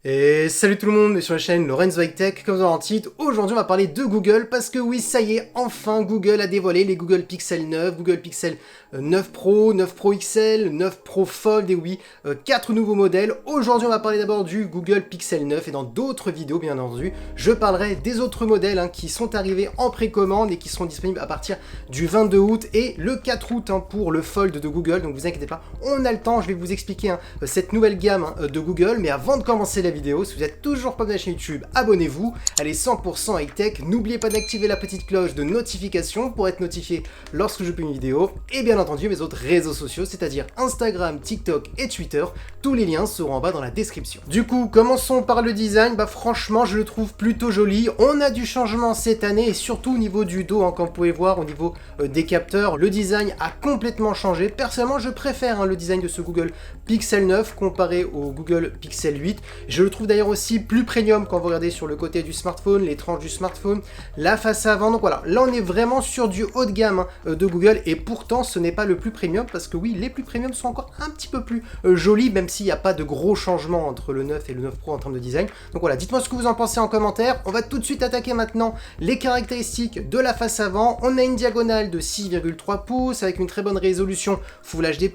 Et salut tout le monde, sur la chaîne Lorenzo High Tech, comme dans le titre, aujourd'hui on va parler de Google, parce que oui, ça y est, enfin Google a dévoilé les Google Pixel 9, Google Pixel 9 Pro, 9 Pro XL, 9 Pro Fold, et oui, 4 nouveaux modèles. Aujourd'hui on va parler d'abord du Google Pixel 9, et dans d'autres vidéos bien entendu, je parlerai des autres modèles qui sont arrivés en précommande et qui seront disponibles à partir du 22 août et le 4 août pour le Fold de Google, donc vous inquiétez pas, on a le temps, je vais vous expliquer cette nouvelle gamme de Google, mais avant de commencer la vidéo, si vous êtes toujours pas de la chaîne YouTube, abonnez-vous, elle est 100% high-tech, n'oubliez pas d'activer la petite cloche de notification pour être notifié lorsque je publie une vidéo, et bien entendu mes autres réseaux sociaux, c'est-à-dire Instagram, TikTok et Twitter, tous les liens seront en bas dans la description. Du coup, commençons par le design, franchement je le trouve plutôt joli, on a du changement cette année, et surtout au niveau du dos, comme vous pouvez voir, au niveau des capteurs, le design a complètement changé. Personnellement je préfère le design de ce Google Pixel 9 comparé au Google Pixel 8, je le trouve d'ailleurs aussi plus premium quand vous regardez sur le côté du smartphone, les tranches du smartphone, la face avant, donc voilà, là on est vraiment sur du haut de gamme de Google, et pourtant ce n'est pas le plus premium, parce que oui, les plus premium sont encore un petit peu plus jolis, même s'il n'y a pas de gros changements entre le 9 et le 9 Pro en termes de design. Donc voilà, dites-moi ce que vous en pensez en commentaire. On va tout de suite attaquer maintenant les caractéristiques de la face avant. On a une diagonale de 6,3 pouces avec une très bonne résolution Full HD+,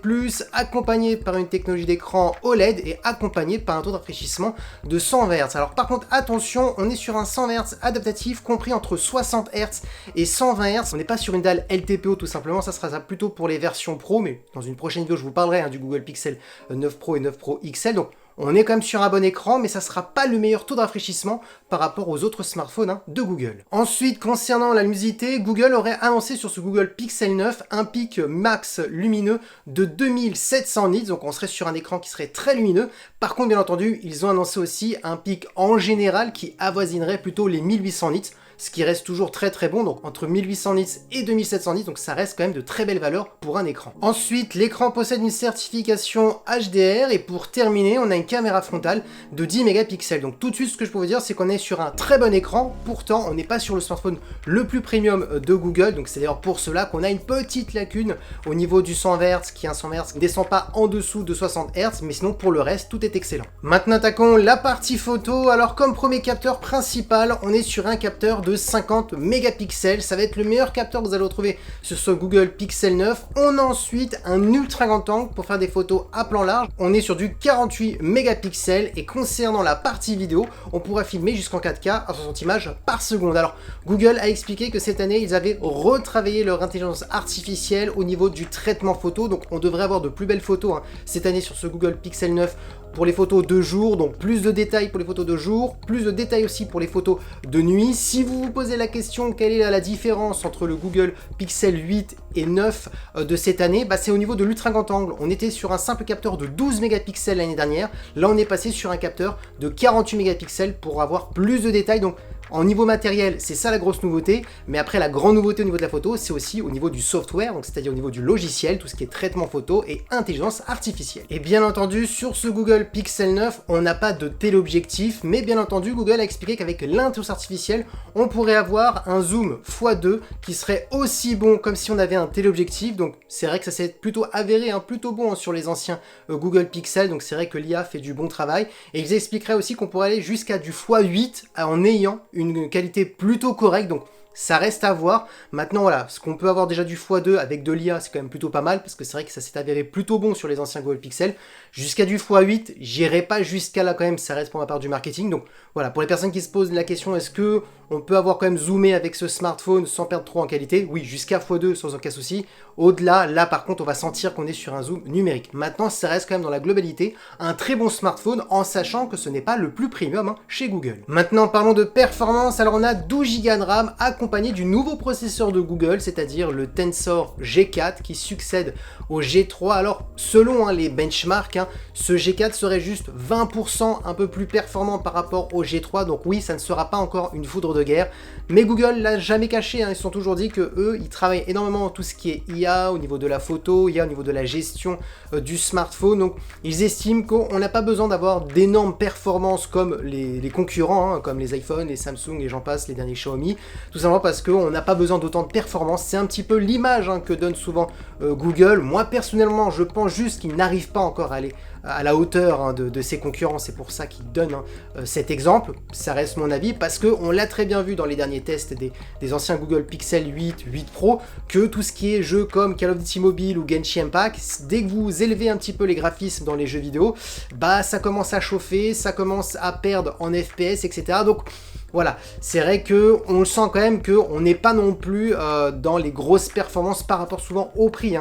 accompagnée par une technologie d'écran OLED et accompagnée par un taux de rafraîchissement de 100 Hz. Alors par contre attention, on est sur un 100 Hz adaptatif compris entre 60 Hz et 120 Hz. On n'est pas sur une dalle LTPO tout simplement, ça sera plutôt pour les versions Pro, mais dans une prochaine vidéo je vous parlerai du Google Pixel 9 Pro et 9 Pro XL. Donc on est quand même sur un bon écran, mais ça sera pas le meilleur taux de rafraîchissement par rapport aux autres smartphones de Google. Ensuite, concernant la luminosité, Google aurait annoncé sur ce Google Pixel 9 un pic max lumineux de 2700 nits, donc on serait sur un écran qui serait très lumineux. Par contre, bien entendu, ils ont annoncé aussi un pic en général qui avoisinerait plutôt les 1800 nits, ce qui reste toujours très très bon, donc entre 1800 nits et 2700 nits, donc ça reste quand même de très belles valeurs pour un écran. Ensuite, l'écran possède une certification HDR, et pour terminer, on a une caméra frontale de 10 mégapixels. Donc tout de suite, ce que je peux vous dire, c'est qu'on est sur un très bon écran, pourtant on n'est pas sur le smartphone le plus premium de Google, donc c'est d'ailleurs pour cela qu'on a une petite lacune au niveau du 100 Hz, qui est un 100 Hz qui ne descend pas en dessous de 60 Hz, mais sinon pour le reste, tout est excellent. Maintenant attaquons la partie photo. Alors comme premier capteur principal, on est sur un capteur de 50 mégapixels, ça va être le meilleur capteur que vous allez retrouver sur ce Google Pixel 9. On a ensuite un ultra grand angle pour faire des photos à plan large, on est sur du 48 mégapixels, et concernant la partie vidéo, on pourra filmer jusqu'en 4K à 60 images par seconde. Alors Google a expliqué que cette année ils avaient retravaillé leur intelligence artificielle au niveau du traitement photo, donc on devrait avoir de plus belles photos cette année sur ce Google Pixel 9 pour les photos de jour, donc plus de détails pour les photos de jour, plus de détails aussi pour les photos de nuit. Si vous vous posez la question quelle est la différence entre le Google Pixel 8 et 9 de cette année, c'est au niveau de l'ultra grand angle. On était sur un simple capteur de 12 mégapixels l'année dernière, là on est passé sur un capteur de 48 mégapixels pour avoir plus de détails. Donc en niveau matériel, c'est ça la grosse nouveauté, mais après la grande nouveauté au niveau de la photo, c'est aussi au niveau du software, donc c'est-à-dire au niveau du logiciel, tout ce qui est traitement photo et intelligence artificielle. Et bien entendu, sur ce Google Pixel 9, on n'a pas de téléobjectif, mais bien entendu, Google a expliqué qu'avec l'intelligence artificielle, on pourrait avoir un zoom x2 qui serait aussi bon comme si on avait un téléobjectif. Donc c'est vrai que ça s'est plutôt avéré, plutôt bon sur les anciens Google Pixel, donc c'est vrai que l'IA fait du bon travail. Et ils expliqueraient aussi qu'on pourrait aller jusqu'à du x8 en ayant une qualité plutôt correcte, donc ça reste à voir. Maintenant voilà, ce qu'on peut avoir déjà du x2 avec de l'IA, c'est quand même plutôt pas mal, parce que c'est vrai que ça s'est avéré plutôt bon sur les anciens Google Pixel. Jusqu'à du x8, j'irai pas jusqu'à là quand même, ça reste pour ma part du marketing. Donc voilà, pour les personnes qui se posent la question, est-ce que on peut avoir quand même zoomé avec ce smartphone sans perdre trop en qualité? Oui, jusqu'à x2 sans aucun souci. Au-delà, là par contre, on va sentir qu'on est sur un zoom numérique. Maintenant, ça reste quand même dans la globalité un très bon smartphone, en sachant que ce n'est pas le plus premium chez Google. Maintenant, parlons de performance. Alors on a 12 Go de RAM accompagné du nouveau processeur de Google, c'est-à-dire le Tensor G4 qui succède au G3. Alors selon les benchmarks, ce G4 serait juste 20% un peu plus performant par rapport au G3, donc oui, ça ne sera pas encore une foudre de guerre, mais Google l'a jamais caché, ils se sont toujours dit que eux, ils travaillent énormément tout ce qui est IA au niveau de la photo, IA au niveau de la gestion du smartphone, donc ils estiment qu'on n'a pas besoin d'avoir d'énormes performances comme les concurrents, comme les iPhones, les Samsung et j'en passe, les derniers Xiaomi, tout simplement simplement parce qu'on n'a pas besoin d'autant de performance. C'est un petit peu l'image que donne souvent Google. Moi personnellement, je pense juste qu'ils n'arrivent pas encore à aller à la hauteur de ses concurrents. C'est pour ça qu'ils donnent cet exemple. Ça reste mon avis parce qu'on l'a très bien vu dans les derniers tests des anciens Google Pixel 8, 8 Pro, que tout ce qui est jeux comme Call of Duty Mobile ou Genshin Impact, dès que vous élevez un petit peu les graphismes dans les jeux vidéo, bah ça commence à chauffer, ça commence à perdre en FPS, etc. Donc voilà, c'est vrai que on le sent quand même qu'on n'est pas non plus dans les grosses performances par rapport souvent au prix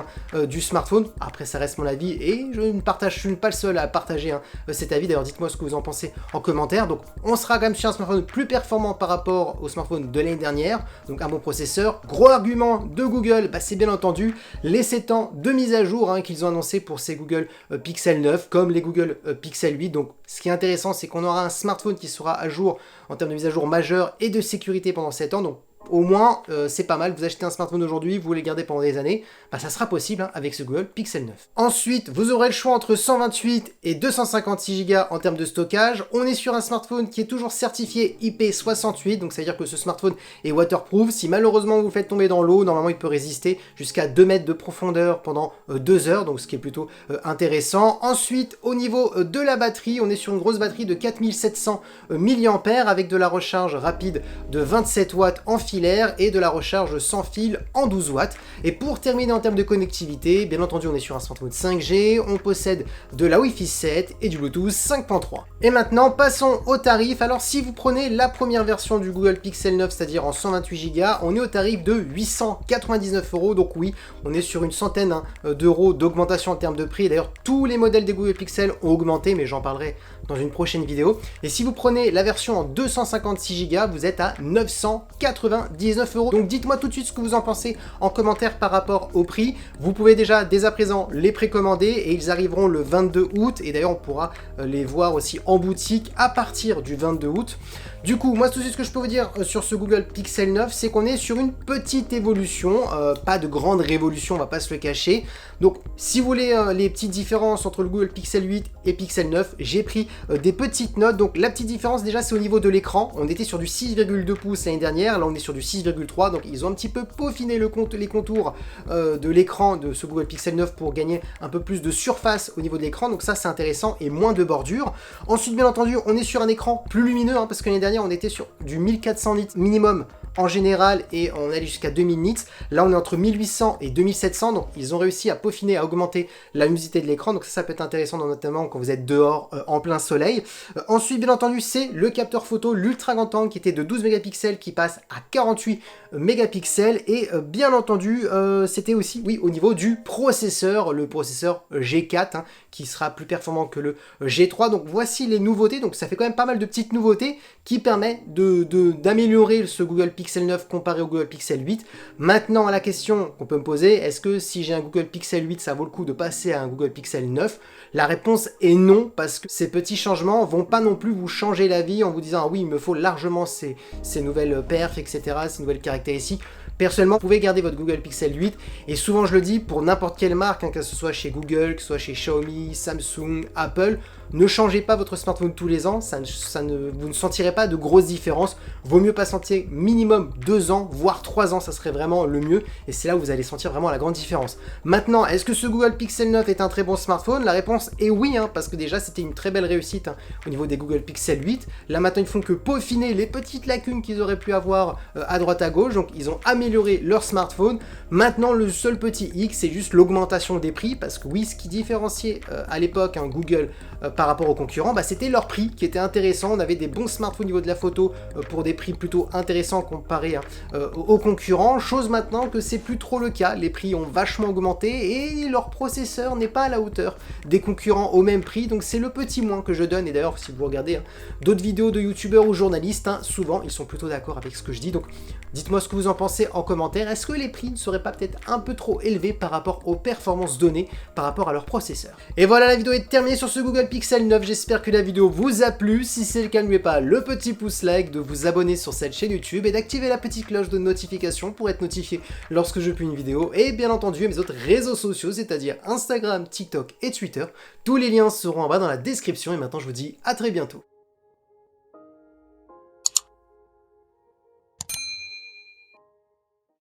du smartphone. Après, ça reste mon avis et je ne suis pas le seul à partager cet avis. D'ailleurs, dites-moi ce que vous en pensez en commentaire. Donc, on sera quand même sur un smartphone plus performant par rapport au smartphone de l'année dernière. Donc, un bon processeur. Gros argument de Google, bah, c'est bien entendu les 7 ans de mise à jour qu'ils ont annoncé pour ces Google Pixel 9 comme les Google Pixel 8. Donc, ce qui est intéressant, c'est qu'on aura un smartphone qui sera à jour en termes de mise à jour majeure et de sécurité pendant 7 ans. Donc, au moins, c'est pas mal. Vous achetez un smartphone aujourd'hui, vous voulez le garder pendant des années, bah, ça sera possible avec ce Google Pixel 9. Ensuite, vous aurez le choix entre 128 et 256 Go en termes de stockage. On est sur un smartphone qui est toujours certifié IP68, donc ça veut dire que ce smartphone est waterproof. Si malheureusement vous le faites tomber dans l'eau, normalement il peut résister jusqu'à 2 mètres de profondeur pendant 2 heures, donc ce qui est plutôt intéressant. Ensuite, au niveau de la batterie, on est sur une grosse batterie de 4700 mAh avec de la recharge rapide de 27 watts en filaire et de la recharge sans fil en 12 watts. Et pour terminer en termes de connectivité, bien entendu on est sur un smartphone 5G, on possède de la Wi-Fi 7 et du Bluetooth 5.3. Et maintenant passons au tarif. Alors si vous prenez la première version du Google Pixel 9, c'est-à-dire en 128 Go, on est au tarif de 899 €. Donc oui, on est sur une centaine d'euros d'augmentation en termes de prix. D'ailleurs tous les modèles des Google Pixel ont augmenté, mais j'en parlerai dans une prochaine vidéo. Et si vous prenez la version en 256 Go, vous êtes à 999 €. Donc dites-moi tout de suite ce que vous en pensez en commentaire par rapport au prix. Vous pouvez déjà dès à présent les précommander et ils arriveront le 22 août. Et d'ailleurs on pourra les voir aussi en boutique à partir du 22 août. Du coup, moi tout de suite ce que je peux vous dire sur ce Google Pixel 9, c'est qu'on est sur une petite évolution, pas de grande révolution, on va pas se le cacher. Donc si vous voulez les petites différences entre le Google Pixel 8 et Pixel 9, j'ai pris des petites notes. Donc la petite différence déjà c'est au niveau de l'écran, on était sur du 6,2 pouces l'année dernière, là on est sur du 6,3, donc ils ont un petit peu peaufiné les contours de l'écran de ce Google Pixel 9 pour gagner un peu plus de surface au niveau de l'écran, donc ça c'est intéressant et moins de bordure. Ensuite bien entendu on est sur un écran plus lumineux parce que l'année dernière on était sur du 1400 nits minimum en général et on allait jusqu'à 2000 nits. Là on est entre 1800 et 2700, donc ils ont réussi à peaufiner, à augmenter la luminosité de l'écran, donc ça peut être intéressant notamment quand vous êtes dehors en plein soleil. Ensuite bien entendu c'est le capteur photo, l'ultra grand angle qui était de 12 mégapixels qui passe à 48 mégapixels et bien entendu c'était aussi oui au niveau du processeur, le processeur G4 qui sera plus performant que le G3. Donc voici les nouveautés, donc ça fait quand même pas mal de petites nouveautés qui permettent d'améliorer ce Google Pixel 9 comparé au Google Pixel 8. Maintenant la question qu'on peut me poser, est-ce que si j'ai un Google Pixel 8 ça vaut le coup de passer à un Google Pixel 9? La réponse est non, parce que ces petits changements vont pas non plus vous changer la vie en vous disant ah oui il me faut largement ces nouvelles perfs, etc., ces nouvelles caractéristiques. Personnellement, vous pouvez garder votre Google Pixel 8 et souvent je le dis pour n'importe quelle marque, que ce soit chez Google, que ce soit chez Xiaomi, Samsung, Apple, ne changez pas votre smartphone tous les ans, vous ne sentirez pas de grosses différences. Vaut mieux patienter minimum 2 ans, voire 3 ans, ça serait vraiment le mieux et c'est là où vous allez sentir vraiment la grande différence. Maintenant, est-ce que ce Google Pixel 9 est un très bon smartphone? La réponse est oui, parce que déjà c'était une très belle réussite au niveau des Google Pixel 8. Là maintenant ils font que peaufiner les petites lacunes qu'ils auraient pu avoir à droite à gauche, donc ils ont amélioré leur smartphone. Maintenant le seul petit hic c'est juste l'augmentation des prix, parce que oui, ce qui différenciait à l'époque Google par rapport aux concurrents, c'était leur prix qui était intéressant. On avait des bons smartphones au niveau de la photo pour des prix plutôt intéressants comparés aux concurrents, chose maintenant que c'est plus trop le cas. Les prix ont vachement augmenté et leur processeur n'est pas à la hauteur des concurrents au même prix, donc c'est le petit moins que je donne. Et d'ailleurs si vous regardez d'autres vidéos de youtubeurs ou journalistes, souvent ils sont plutôt d'accord avec ce que je dis. Donc dites-moi ce que vous en pensez en commentaire. Est-ce que les prix ne seraient pas peut-être un peu trop élevés par rapport aux performances données par rapport à leur processeur? Et voilà, la vidéo est terminée sur ce Google Pixel 9. J'espère que la vidéo vous a plu. Si c'est le cas, n'oubliez pas le petit pouce like, de vous abonner sur cette chaîne YouTube et d'activer la petite cloche de notification pour être notifié lorsque je publie une vidéo. Et bien entendu mes autres réseaux sociaux, c'est-à-dire Instagram, TikTok et Twitter. Tous les liens seront en bas dans la description et maintenant je vous dis à très bientôt.